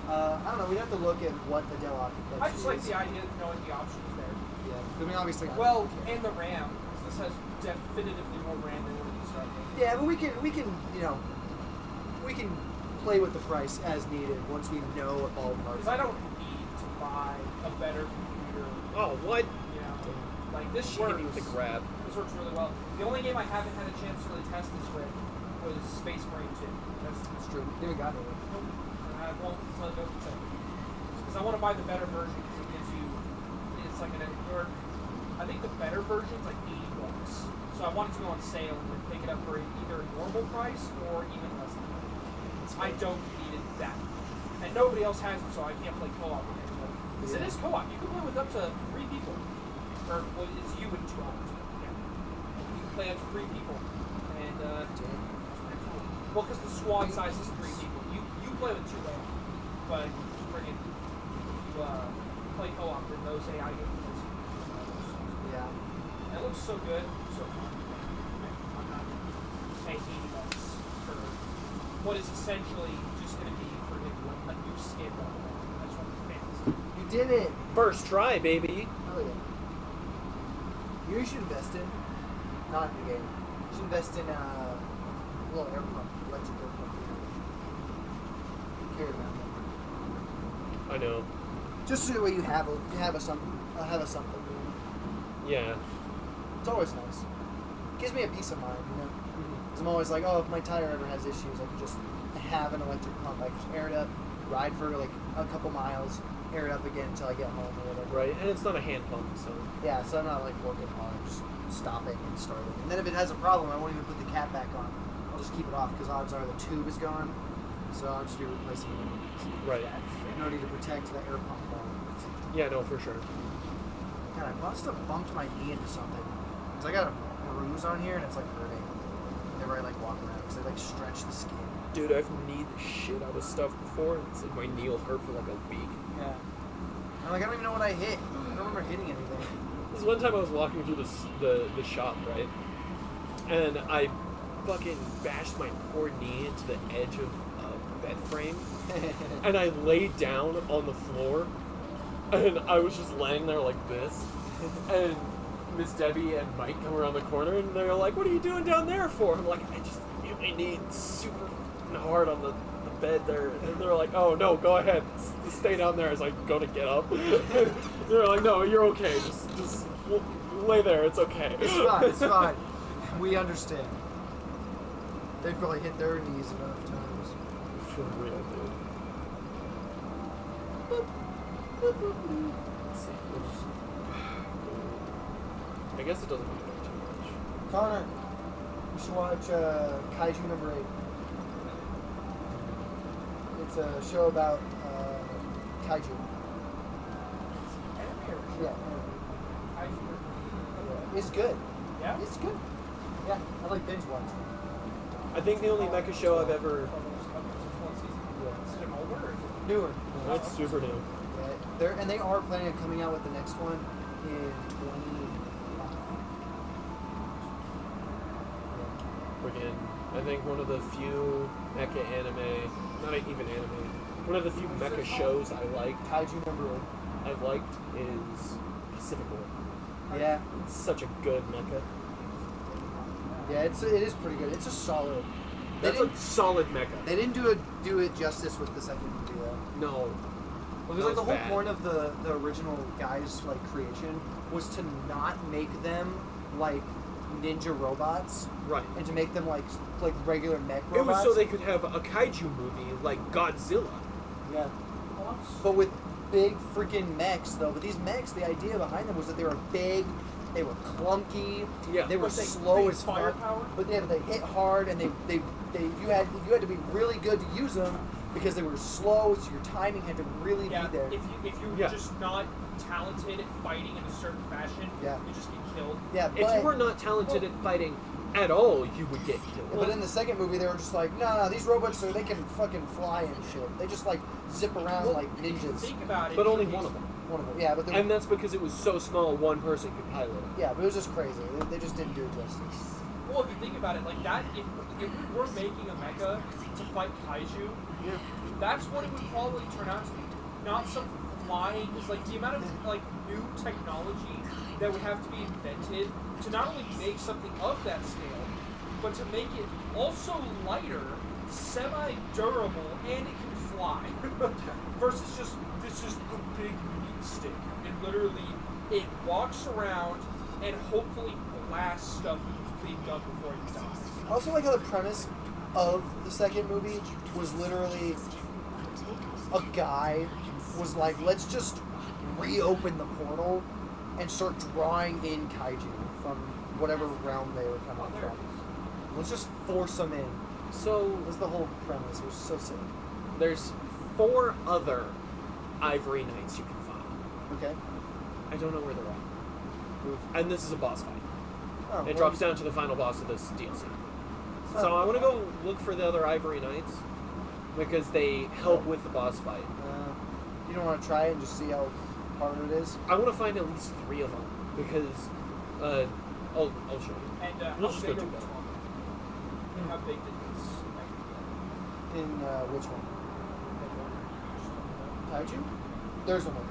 I don't know. We'd have to look at what the Dell Optiplex I just like is. the idea of knowing the options there. Yeah. I mean, obviously. I Well, don't care. and the RAM, because this has definitively more RAM than what you start with. Yeah, but we can we can play with the price as needed once we know what ballpark. Because I don't need to buy a better computer. Oh, what? You know, like this She hit works. me with a grab. This works really well. The only game I haven't had a chance to really test this with was Space Marine 2. That's true. You haven't got it. Nope. I won't until it goes to because I want to buy the better version because it gives you, it's like or I think the better version's like $80. So I wanted to go on sale and pick it up for either a normal price or even less than that. I don't need it that much. And nobody else has it, so I can't play co-op with anybody. Because it is co-op. You can play with up to 3 people. Or, well, it's you and 2 others. But yeah. You can play up to 3 people. And, that's pretty cool. Well, because the squad size is 3 people. You play with 2 AI. But, friggin', if you play co-op, then those AI get this. Yeah. It looks so good. So fun. I'm not paying $80 for what is essentially just going to be for a new skin level. I just want the fantasy. You did it. First try, baby. Hell yeah. You should invest in, not in the game. You should invest in a little air pump, electric air pump. Carry around. I know. Just so that way you have a something. Yeah. It's always nice. Gives me a peace of mind, you know. Because I'm always like, oh, if my tire ever has issues, I can just have an electric pump. I can just air it up, ride for like a couple miles, air it up again until I get home or whatever. Right, and it's not a hand pump, so. Yeah, so I'm not like working hard. Just stop it and start it. And then if it has a problem, I won't even put the cap back on. I'll just keep it off because odds are the tube is gone. So I'll just be replacing it. Right. No need to protect the air pump more. Yeah, no, for sure. God, I must have bumped my knee into something. Because I got a bruise on here and it's like hurting. Whenever I like walk around because I like stretch the skin. Dude, I've kneed the shit out of stuff before, and it's like my knee will hurt for like a week. Yeah. I'm like, I don't even know what I hit. I don't remember hitting anything. This one time I was walking through the shop, right? And I fucking bashed my poor knee into the edge of a bed frame. And I laid down on the floor. And I was just laying there like this. And Miss Debbie and Mike come around the corner and they're like, "What are you doing down there for?" I'm like, "I just hit my knee super hard on the bed there." And they're like, "Oh no, go ahead, stay down there," as I go to get up. They're like, "No, you're okay, just lay there, it's okay." It's fine, it's fine. We understand. They've probably hit their knees enough times. For real, dude. Let's see, I guess it doesn't matter too much. Connor, you should watch Kaiju number 8. It's a show about kaiju. Yeah. It's good. Yeah? It's good. Yeah, I like binge watching. I think the only mecha show I've ever... Is it older or is it Newer. That's super new. Yeah, they are planning on coming out with the next one in 2025. Freaking, I think one of the few mecha anime, not even anime, one of the few mecha shows I liked, Kaiju number 8. I've liked is Pacific Rim. Yeah, It's such a good mecha. yeah, it is pretty good. It's a solid. They That's a didn't, solid mecha. they didn't do it justice with the second movie though. No. Because That like the was whole bad. point of the original guys like creation was to not make them like ninja robots Right. and to make them like regular mech robots. It was so they could have a kaiju movie like Godzilla. Yeah. But with big freaking mechs though. But these mechs, the idea behind them was that they were big, they were clunky, Yeah. they were But they slow big as fuck. firepower? But yeah, but they hit hard and you had to be really good to use them because they were slow, so your timing had to really Yeah, be there. if you're Yeah. just not talented at fighting in a certain fashion, Yeah. you just get killed. Yeah, If but you were not talented at fighting at all, you would get killed. but in the second movie, they were just like, no, these robots, they can fucking fly and shit. They just like zip around like ninjas. Think about it. But only one of them. One of them, yeah, but they And that's because it was so small, one person could pilot it. yeah, but it was just crazy. They just didn't do it justice. Well, if you think about it like that, if we were making a mecha to fight kaiju, Yeah. that's what it would probably turn out to be. Not some flying, because like the amount of like new technology that would have to be invented to not only make something of that scale, but to make it also lighter, semi-durable, and it can fly. Versus just this is the big meat stick, and literally it walks around and hopefully blasts stuff that's being done before it dies. I also like how the premise of the second movie was literally a guy was like, let's just reopen the portal and start drawing in kaiju from whatever realm they were coming from. Let's just force them in. So That's the whole premise. It was so silly. there's 4 other Ivory Knights you can find. Okay. I don't know where they're at. Oof. And this is a boss fight. Oh, It well, drops down to the final boss of this DLC. Oh. So I want to go look for the other Ivory Knights because they help with the boss fight. you don't want to try it and just see how hard it is? I want to find at least 3 of them because I'll show you. And We'll how just big go are do we that. talking? And how big did this mecha In which one? get? Kaiju? There's one.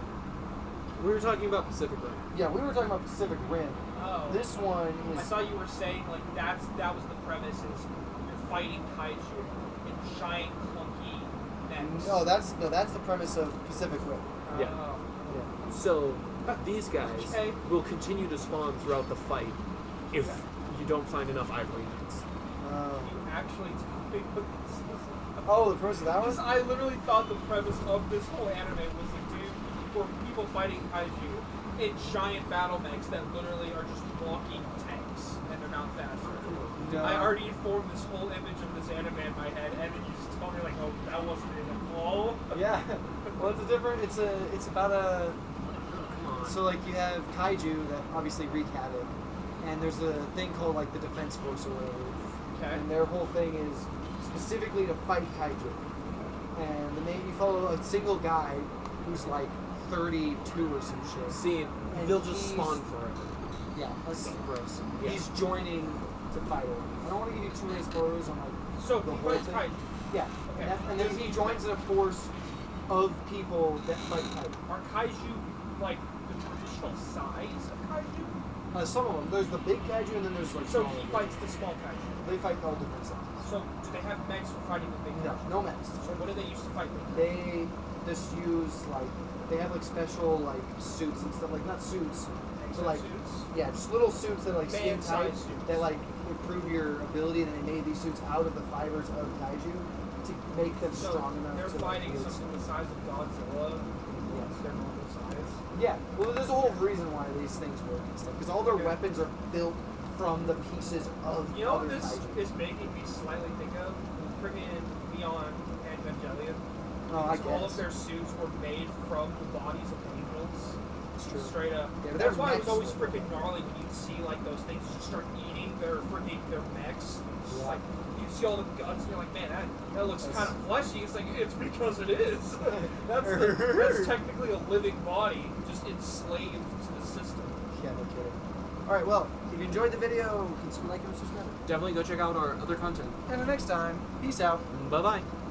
We were talking about Pacific Rim. Yeah, we were talking about Pacific Rim. Oh. This one I is. thought you were saying like that was the premise is you're fighting kaiju in giant clunky mechs. No, that's the premise of Pacific Rim. Yeah. Oh. Yeah. So these guys Okay. will continue to spawn throughout the fight if you don't find enough Ivory Knights. You actually tell me what this is. Oh, the premise of that Because one? I literally thought the premise of this whole anime was a dude or people fighting kaiju in giant battle mechs that literally are just walking tanks and they're not faster. No. I already formed this whole image of this anime in my head, and then you just told me like, oh, that wasn't it at all. Yeah. Well, it's a different. It's about a. So like you have kaiju that obviously wreak havoc, and there's a thing called like the Defense Force or whatever. Okay. And their whole thing is specifically to fight kaiju. And you follow a single guy who's like 32 or some shit. See, And they'll just he's- spawn forever. Yeah, that's gross. Yeah. He's joining to fight over. I don't want to give you too many spoilers on like So the he whole fights thing. Kaiju. Yeah, Okay. and then he joins in a force of people that fight Kaiju. Are Kaiju like the traditional size of Kaiju? Some of them. There's the big Kaiju, and then there's like So smaller he ones. fights the small Kaiju. They fight all different sizes. So do they have mechs for fighting the big No, Kaiju? no mess. So what do they use to fight big Kaiju? They just use like they have like special like suits and stuff like not suits, but like Exosuits? yeah, just little suits that are, like skin tight Man-sized suits. that like improve your ability. And they made these suits out of the fibers of Kaiju to make them So strong enough. they're to fighting like, something the size of Godzilla. Yes. Their normal size. Yeah, well, there's a whole reason why these things work and stuff because all their Okay. weapons are built from the pieces of You know what other this Kaiju. is making me slightly think of? Freaking Beyond Evangelion. Oh, I Because all guess. of their suits were made from the bodies of angels. It's true. Straight up. Yeah, but That's they're why it was mechs, always though. freaking gnarly when you'd see like those things just start eating their mechs. It's just Yeah. like you'd see all the guts and you're like, man, that looks That's- kind of fleshy. It's like it's because it is. that's technically a living body just enslaved to the system. Yeah, no kidding. All right, well, if you enjoyed the video, consider liking and subscribing. Definitely go check out our other content. And until next time, peace out. Bye bye.